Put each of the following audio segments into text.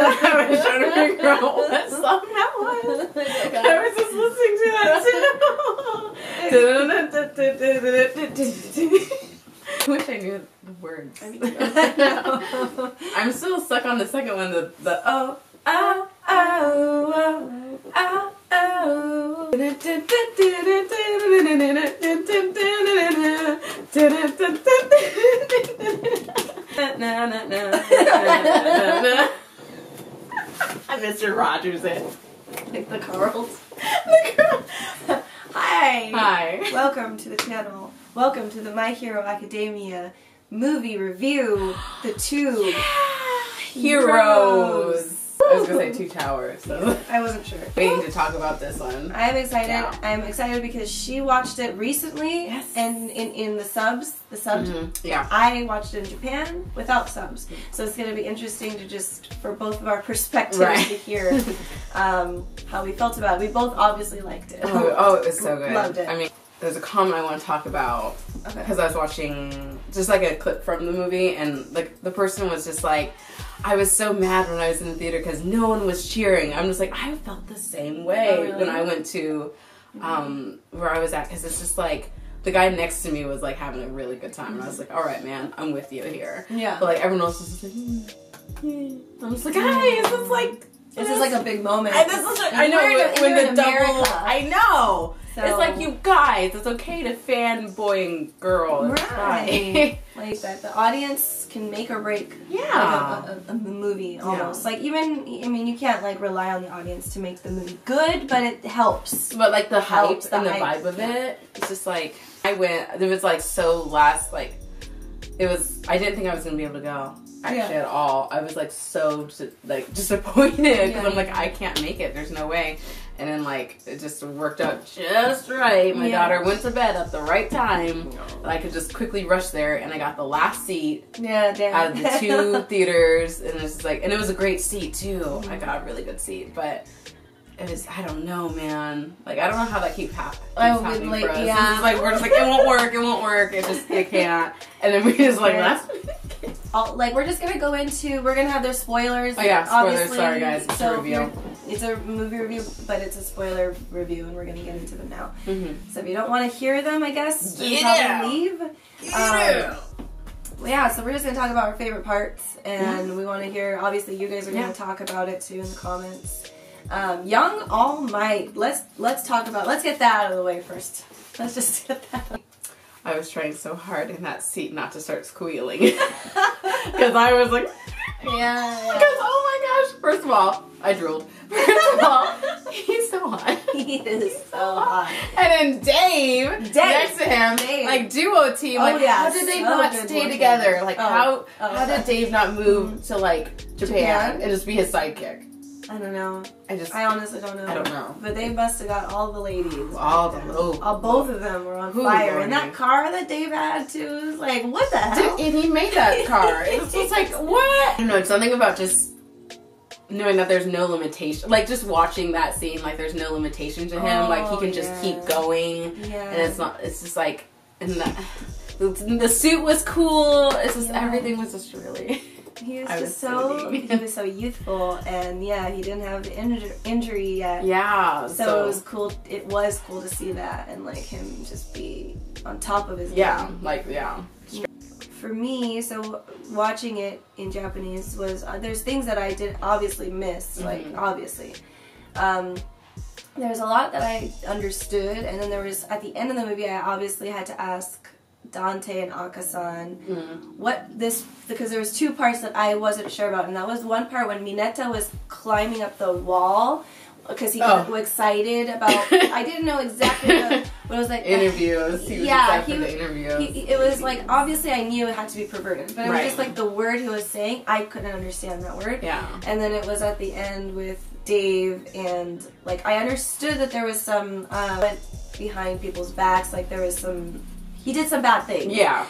I was trying to figure out what song that was. I was just listening to that too. I wish I knew the words. I'm still stuck on the second one, the oh, oh, oh, oh, oh, oh. I Mr. Rogers it. Like the Carls. Hi. Hi. Welcome to the channel. Welcome to the My Hero Academia movie review. The two heroes. I was gonna say Two Towers, so I wasn't sure. Waiting to talk about this one. I am excited. Yeah. I'm excited because she watched it recently. Yes. And in the subs, Yeah. I watched it in Japan without subs. So it's gonna be interesting to just, for both of our perspectives, to hear how we felt about it. We both obviously liked it. Oh, it was so good. Loved it. I mean, there's a comment I want to talk about because I was watching just like a clip from the movie, and like the person was just like, I was so mad when I was in the theater because no one was cheering. I'm just like, I felt the same way when I went to where I was at, because it's just like the guy next to me was like having a really good time, and I was like, all right, man, I'm with you here. Yeah. But like everyone else was just like, I'm just like, guys, it's like this is like a big moment. I know when the double. I know. So, it's like, you guys, it's okay to fanboy girl. Right. Like that the audience can make or break a movie almost. Yeah. Like even, I mean, you can't like rely on the audience to make the movie good, but it helps. But like the hype and the vibe of it, it's just like, it was like so last, like, it was, I didn't think I was going to be able to go. Actually at all. I was like so like disappointed because I'm like, I can't make it, there's no way. And then like it just worked out just right. My daughter went to bed at the right time, and I could just quickly rush there, and I got the last seat out of the two theaters, and it's like, and it was a great seat too. I got a really good seat, but it was, I don't know, man. Like, I don't know how that keeps happening for us. It's like, we're just like, it won't work, it can't. And then we just like, like, we're just gonna go into, we're gonna have their spoilers. Oh yeah, spoilers, obviously. Sorry guys, it's a review. It's a movie review, but it's a spoiler review, and we're gonna get into them now. So if you don't want to hear them, I guess, then probably leave. Yeah, so we're just gonna talk about our favorite parts, and we want to hear, obviously you guys are gonna talk about it too in the comments. Young All Might. Let's talk about, let's get that out of the way first. Let's just get that. I was trying so hard in that seat not to start squealing. Because I was like, because oh my gosh, first of all, I drooled. First of all, he's so hot. He is so hot. And then Dave next to him, like duo team, like how did they not stay together? Like how did Dave not move to like Japan and just be his sidekick? I don't know. I honestly don't know. I don't know. But they must have got all the ladies. Both of them were on fire. And that car that Dave had too was like, what the hell? And he made that car. It's just like, what? I don't know. It's something about just knowing that there's no limitation. Like just watching that scene, like there's no limitation to him. Like he can just keep going. Yeah. And it's not. It's just like, and the suit was cool. It's just everything was just really. He was so youthful, and he didn't have the injury yet. Yeah. So it was cool. It was cool to see that, and like him just be on top of his game. For me, so watching it in Japanese was there's things that I did obviously miss, like obviously. There's a lot that I understood, and then there was at the end of the movie I obviously had to ask Dante and Akasan because there was two parts that I wasn't sure about, and that was one part when Mineta was climbing up the wall because he got excited about I didn't know exactly what it was like. Interviews. He was excited for the interviews. It was like, obviously I knew it had to be perverted, but it was just like the word he was saying, I couldn't understand that word. Yeah. And then it was at the end with Dave, and like I understood that there was some went behind people's backs, like there was some, he did some bad things. Yeah.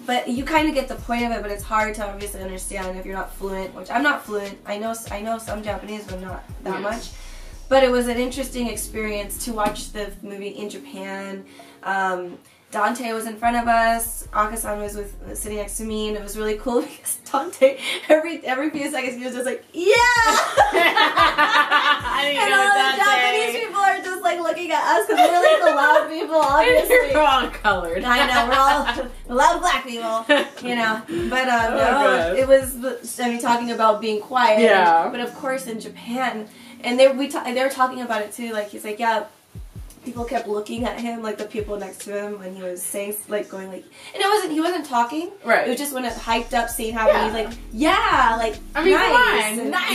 But you kind of get the point of it, but it's hard to obviously understand if you're not fluent, which I'm not fluent. I know some Japanese, but not that much. But it was an interesting experience to watch the movie in Japan. Dante was in front of us. Akasan was sitting next to me, and it was really cool because Dante every few seconds he was just like, yeah. I didn't and know all the Japanese people are just like looking at us because we're like the loud people, obviously. We're all colored. I know, we're all the loud black people, you know. But no, it was. I mean, talking about being quiet. Yeah. But of course, in Japan, and they were talking about it too. Like he's like, yeah. People kept looking at him, like the people next to him, when he was saying, like going like, and he wasn't talking. Right. It was just when a hyped up scene happened, he's like, yeah, like I mean, nice, come on, and, nice.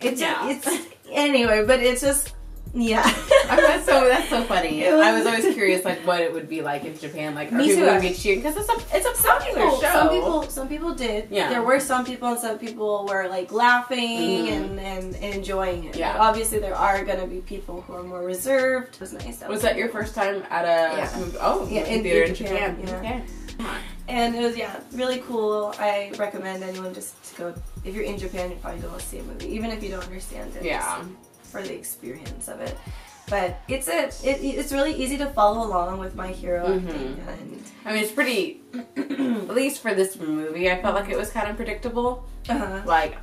You know, it's anyway, but it's just. Yeah. That's so funny. I was always curious, like, what it would be like in Japan. Like, are people going to be cheering? Because it's a popular show. Some people did. Yeah. There were some people, and some people were, like, laughing and enjoying it. Yeah. But obviously, there are going to be people who are more reserved. It was nice. Was that your first time at a theater in Japan? Yeah. Okay. And it was, really cool. I recommend anyone just to go. If you're in Japan, you'd probably go see a movie, even if you don't understand it. Yeah. For the experience of it, but it's really easy to follow along with My Hero. I think, and I mean, it's pretty. At least for this movie, I felt like it was kind of predictable. Like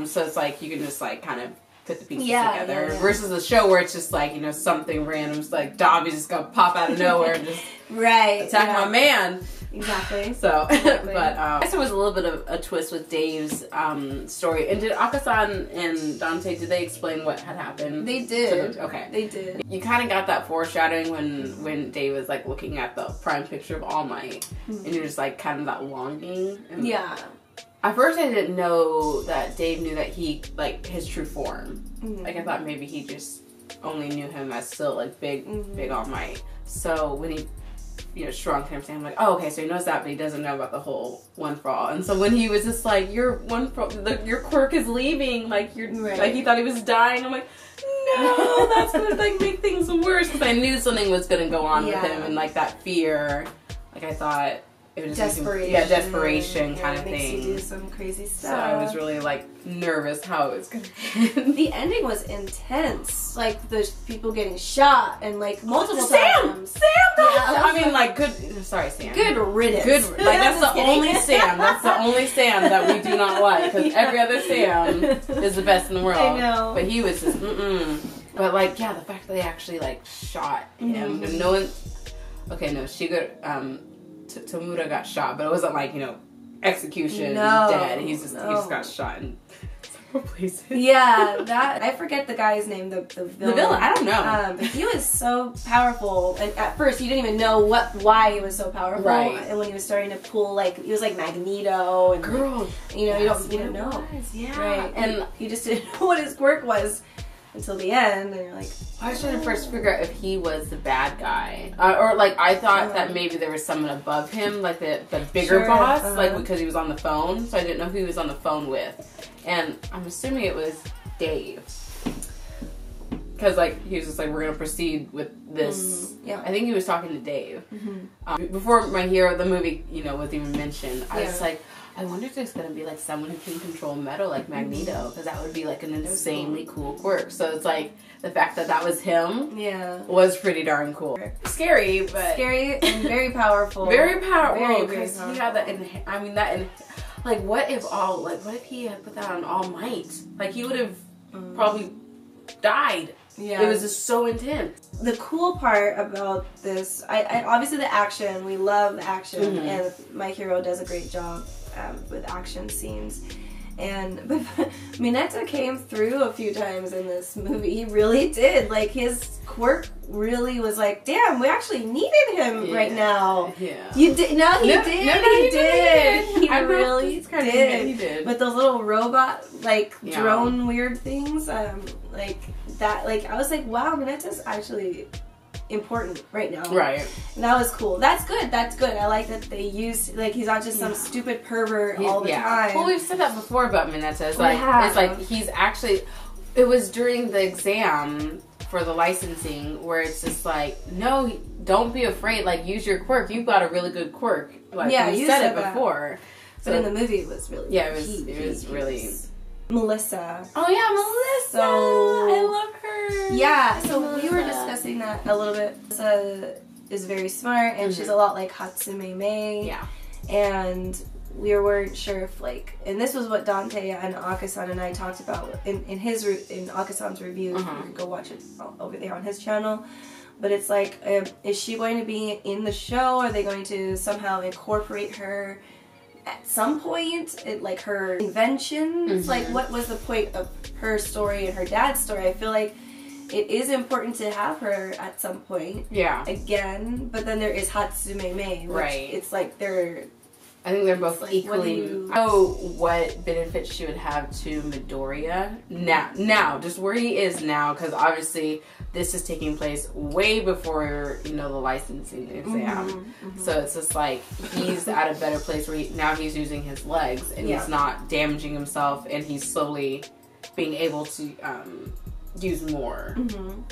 so it's like you can just like kind of put the pieces together versus the show where it's just like, you know, something random, just like Dobby's just gonna pop out of nowhere and just attack my man. Exactly. So, but I guess there was a little bit of a twist with Dave's story. And did Akasan and Dante, did they explain what had happened? They did. Okay. They did. You kind of got that foreshadowing when Dave was like looking at the prime picture of All Might, and you're just like kind of that longing. And at first, I didn't know that Dave knew that he like his true form. Like I thought maybe he just only knew him as still like big All Might. So when he shrunk him, saying, I'm like, oh, okay, so he knows that, but he doesn't know about the whole One for All. And so when he was just like, your quirk is leaving, like like he thought he was dying. I'm like, no, that's gonna like make things worse, because I knew something was gonna go on with him, and like that fear, like I thought it was desperation kind of thing. Makes you do some crazy stuff. So I was really like nervous how it was gonna end. The ending was intense, like the people getting shot and like multiple times. Sam. I mean, like good. Sorry, Sam. Good riddance. Good. Like that's the only Sam. That's the only Sam that we do not like, because every other Sam is the best in the world. I know. But he was just But like, the fact that they actually like shot him. And no one. Okay, no, Tomura got shot, but it wasn't like, execution, dead. He just got shot in several places. I forget the guy's name, the villain. The villain, I don't know. But he was so powerful, and at first you didn't even know why he was so powerful. Right. And when he was starting to pull, like, he was like Magneto, and girl, you didn't know. Right. And you just didn't know what his quirk was until the end, and you're like, I was trying to first figure out if he was the bad guy, or like I thought that maybe there was someone above him, like the bigger boss, like because he was on the phone. So I didn't know who he was on the phone with, and I'm assuming it was Dave, because like he was just like, we're gonna proceed with this. I think he was talking to Dave before My Hero, the movie, was even mentioned. I was like, I wonder if there's going to be, like, someone who can control metal like Magneto, because that would be, like, an insanely cool quirk. So it's, like, the fact that was him was pretty darn cool. Scary, but... Scary and very powerful. Very powerful, because he had that... what if he had put that on All Might? Like, he would have probably died. Yeah. It was just so intense. The cool part about this, I obviously the action, we love action, and My Hero does a great job with action scenes. But Mineta came through a few times in this movie. He really did. Like, his quirk really was like, damn, we actually needed him right now. Yeah. You did? No, he did. He did. He really did. He did. But those little robot, drone weird things, like that, I was like, wow, Mineta's actually important right now. Right. And that was cool. That's good. I like that they used, he's not just some stupid pervert all the time. Well, we've said that before about Mineta. It's like he's actually, it was during the exam for the licensing where it's just like, no, don't be afraid, use your quirk. You've got a really good quirk. You said it before. But in the movie it was really it was really Melissa. Oh yeah, Melissa. I love her. Yeah, so we were discussing that a little bit. Melissa is very smart, and she's a lot like Hatsume Mei. Yeah. And we weren't sure if like, and this was what Dante and Akasan and I talked about in Akasan's review. You can go watch it over there on his channel. But it's like, is she going to be in the show? Are they going to somehow incorporate her at some point? Like her inventions? Like, what was the point of her story and her dad's story? I feel like it is important to have her at some point. Yeah. Again, but then there is Hatsume Mei. Right. It's like they're... I think they're both like, equally... what benefits she would have to Midoriya now, just where he is now, because obviously this is taking place way before, you know, the licensing exam. So it's just like, he's at a better place where now he's using his legs, and he's not damaging himself, and he's slowly being able to use more,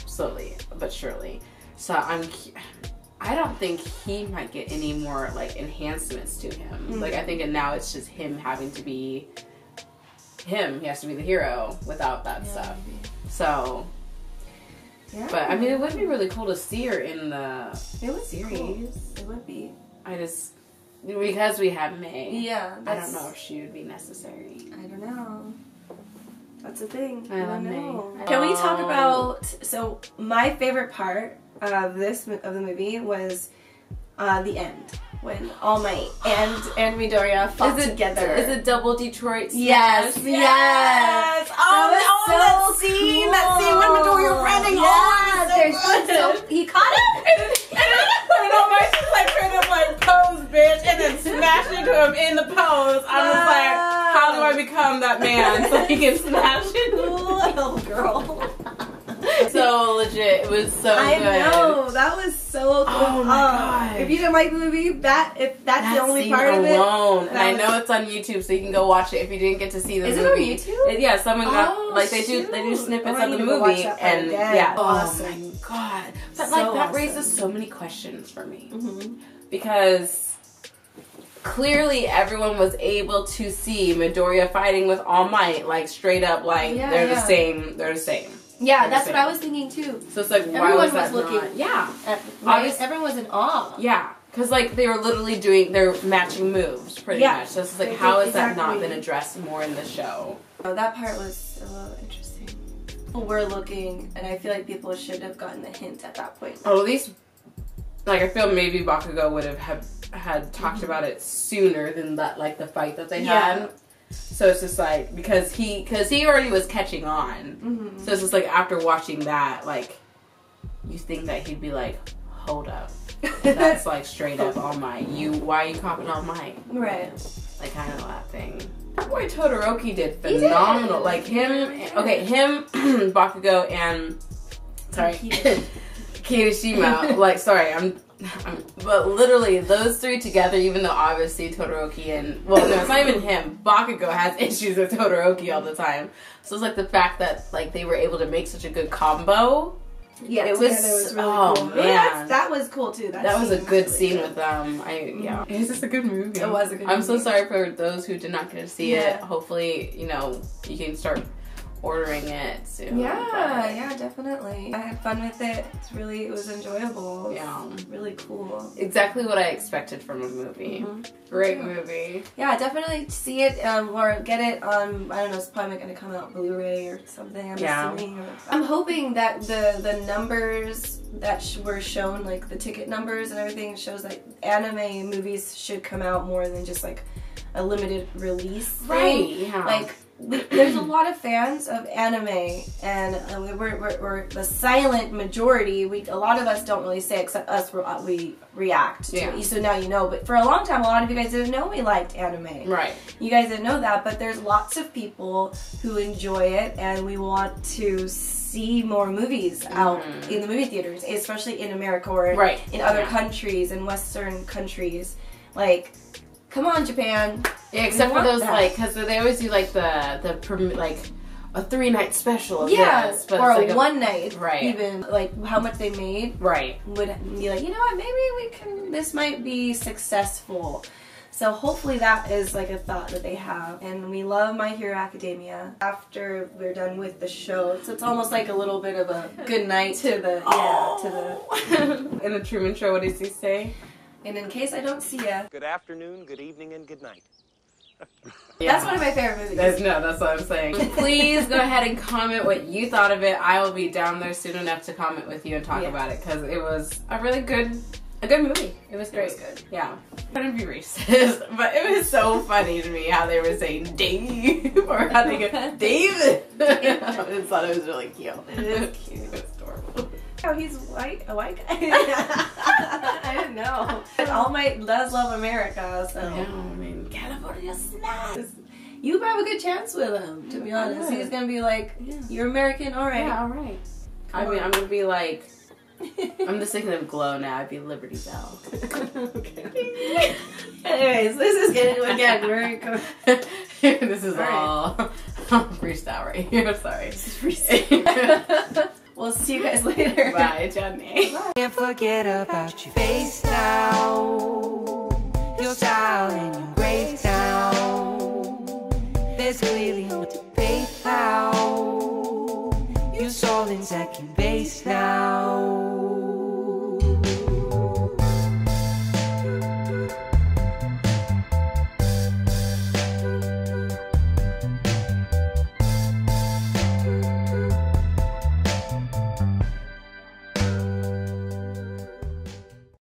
slowly but surely. So I don't think he might get any more like enhancements to him. Like, I think now it's just him having to be him. He has to be the hero without that stuff. So, but I mean, it would be really cool to see her in the series. Cool. It would be. Because we have May. Yeah. I don't know if she would be necessary. I don't know. That's the thing. I don't know. Can we talk about, so my favorite part of the movie was the end, when All Might and Midoriya fought together. Is it double Detroit? Yes. That scene when Midoriya running. He caught him. And All Might's just like trying to like pose, bitch, and then smash into him in the pose. I was like, how do I become that man so he can smash it? Little girl. So legit, it was so good. I know, that was so cool. Oh my god! If you didn't like the movie, if that's the only part of it, and I know it's on YouTube, so you can go watch it if you didn't get to see the movie. Is it on YouTube? Someone got they do snippets of the movie, and awesome. Oh my god! But like that raises so many questions for me because clearly everyone was able to see Midoriya fighting with All Might, like straight up, like they're the same. They're the same. Yeah, that's what I was thinking too. So it's like, why was that looking? Not? Yeah, everyone was in awe. Yeah, because like they were literally doing their matching moves, pretty much. So it's like, how has that not been addressed more in the show? Oh, that part was interesting. We're looking, and I feel like people should have gotten the hint at that point. Oh, at least, like I feel maybe Bakugo would have had talked about it sooner than that, like the fight that they had. So it's just like, because he already was catching on. So it's just like, after watching that, like, you think that he'd be like, hold up. That's like straight up All Might. Why are you copying All Might? Right. Like, kind of that thing. That boy Todoroki did phenomenal. Like him, Bakugo and, sorry, Kirishima. Like, sorry, but literally those three together, even though obviously Todoroki and, well, no, it's not even him, Bakugo has issues with Todoroki all the time. So it's like the fact that like they were able to make such a good combo. Yeah, it was really cool. Man, that was cool too. That was a good scene with them. It was just a good movie. It was a good movie. I'm so sorry for those who did not get to see it. Hopefully, you know, you can start ordering it soon. Yeah, definitely. I had fun with it. It was enjoyable. Yeah. Really cool. Exactly what I expected from a movie. Great movie. Yeah, definitely see it or get it on, I don't know, it's probably going to come out Blu-ray or something, I'm assuming. I'm hoping that the numbers that were shown, like the ticket numbers and everything, shows that anime movies should come out more than just like a limited release thing. Right, yeah. Like, there's a lot of fans of anime, and we're the silent majority. A lot of us don't really say, except us, we react to it. So now you know. But for a long time, a lot of you guys didn't know we liked anime. Right. You guys didn't know that, but there's lots of people who enjoy it, and we want to see more movies out in the movie theaters, especially in America or in other countries, in Western countries. Like, come on, Japan. Yeah, except for those, like, because they always do, like, like, a 3-night special of this. But or like a 1 night, right. Even, like, how much they made. Right. Would be like, you know what, maybe this might be successful. So hopefully that is like a thought that they have. And we love My Hero Academia after we're done with the show. So it's almost like a little bit of a good night to the, In the Truman Show, what does he say? And in case I don't see ya. Good afternoon, good evening, and good night. Yeah. That's one of my favorite movies. That's what I'm saying. Please go ahead and comment what you thought of it. I will be down there soon enough to comment with you and talk about it because it was a really good movie. It was great. It was good. Yeah. I couldn't be racist, but it was so funny to me how they were saying Dave or how they go David. I just thought it was really cute. It is cute. It was adorable. Oh, he's white, a white guy. I didn't know. All Might does love America, so. Yeah, I mean, California snaps. You have a good chance with him, to be honest. He's gonna be like, you're American, alright. Yeah, alright. I mean, I'm gonna be like, I'm just thinking of Glow now. I'd be Liberty Bell. Okay. Anyways, this is getting, again, very cool. This is all freestyle right here. Sorry. This is freestyle. We'll see you guys later. Bye, Johnny. Can't forget about your face now, your style and your grace now. There's clearly no debate now. You're sold in second base now.